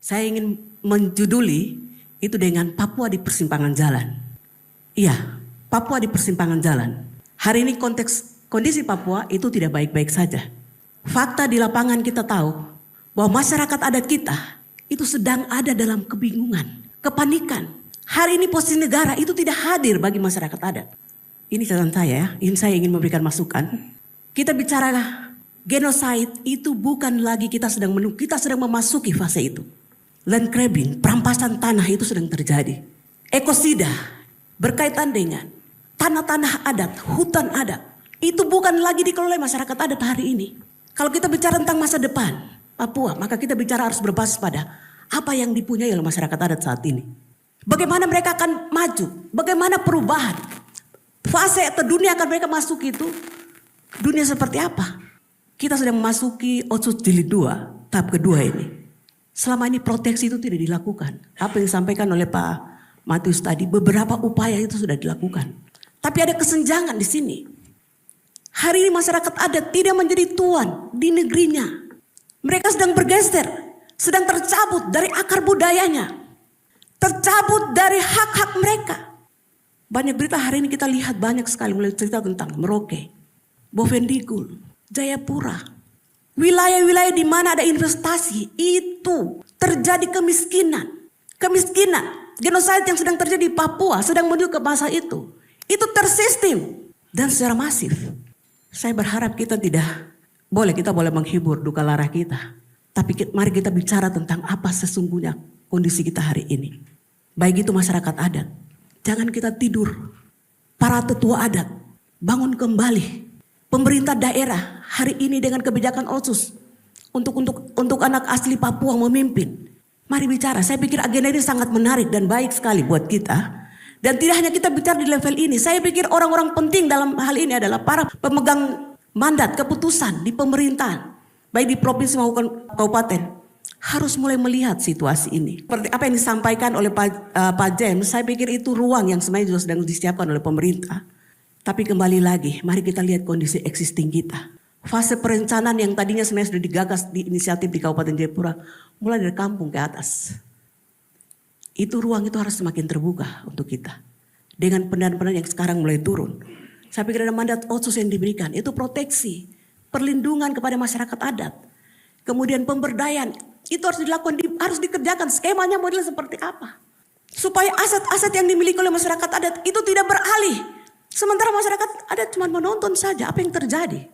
Saya ingin menjuduli itu dengan Papua di persimpangan jalan. Iya, Papua di persimpangan jalan. Hari ini kondisi Papua itu tidak baik-baik saja. Fakta di lapangan kita tahu bahwa masyarakat adat kita itu sedang ada dalam kebingungan, kepanikan. Hari ini posisi negara itu tidak hadir bagi masyarakat adat. Ini catatan saya ya, ini saya ingin memberikan masukan. Kita bicara genocide itu bukan lagi kita sedang memasuki fase itu. Land grabbing, perampasan tanah itu sedang terjadi. Ekosida berkaitan dengan tanah-tanah adat, hutan adat. Itu bukan lagi dikelola masyarakat adat hari ini. Kalau kita bicara tentang masa depan Papua, maka kita bicara harus berbasis pada apa yang dipunyai oleh masyarakat adat saat ini. Bagaimana mereka akan maju, bagaimana perubahan. Fase atau dunia akan mereka masuk itu, dunia seperti apa? Kita sedang memasuki Otsus Jilid 2, tahap kedua ini. Selama ini proteksi itu tidak dilakukan. Apa yang disampaikan oleh Pak Matius tadi, beberapa upaya itu sudah dilakukan. Tapi ada kesenjangan di sini. Hari ini masyarakat adat tidak menjadi tuan di negerinya. Mereka sedang bergeser, sedang tercabut dari akar budayanya. Tercabut dari hak-hak mereka. Banyak berita hari ini kita lihat banyak sekali mulai cerita tentang Merauke, Bovendigul, Jayapura. Wilayah-wilayah di mana ada investasi itu terjadi kemiskinan. Kemiskinan, genosida yang sedang terjadi di Papua sedang menuju ke masa itu. Itu tersistem dan secara masif. Saya berharap kita boleh menghibur duka lara kita. Tapi mari kita bicara tentang apa sesungguhnya kondisi kita hari ini. Baik itu masyarakat adat. Jangan kita tidur. Para tetua adat, bangun kembali. Pemerintah daerah hari ini dengan kebijakan Otsus untuk anak asli Papua memimpin. Mari bicara, saya pikir agenda ini sangat menarik dan baik sekali buat kita. Dan tidak hanya kita bicara di level ini, saya pikir orang-orang penting dalam hal ini adalah para pemegang mandat keputusan di pemerintahan. Baik di provinsi maupun kabupaten. Harus mulai melihat situasi ini. Seperti apa yang disampaikan oleh Pak James, saya pikir itu ruang yang sebenarnya juga sedang disiapkan oleh pemerintah. Tapi kembali lagi, mari kita lihat kondisi existing kita. Fase perencanaan yang tadinya sebenarnya sudah digagas di inisiatif di Kabupaten Jayapura, mulai dari kampung ke atas. Itu ruang itu harus semakin terbuka untuk kita. Dengan pendanaan-pendanaan yang sekarang mulai turun. Saya pikir ada mandat Otsus yang diberikan, itu proteksi, perlindungan kepada masyarakat adat. Kemudian pemberdayaan, itu harus dilakukan, harus dikerjakan. Skemanya modelnya seperti apa? Supaya aset-aset yang dimiliki oleh masyarakat adat itu tidak beralih. Sementara masyarakat ada cuma menonton saja apa yang terjadi.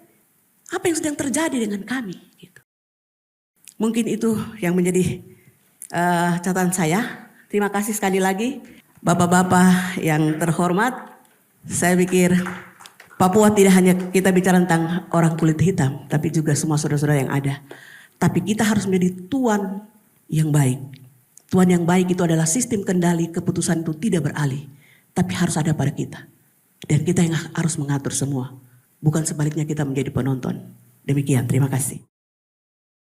Apa yang sedang terjadi dengan kami. Gitu. Mungkin itu yang menjadi catatan saya. Terima kasih sekali lagi. Bapak-bapak yang terhormat. Saya pikir Papua tidak hanya kita bicara tentang orang kulit hitam. Tapi juga semua saudara-saudara yang ada. Tapi kita harus menjadi tuan yang baik. Tuan yang baik itu adalah sistem kendali keputusan itu tidak beralih. Tapi harus ada pada kita. Dan kita yang harus mengatur semua. Bukan sebaliknya kita menjadi penonton. Demikian, terima kasih.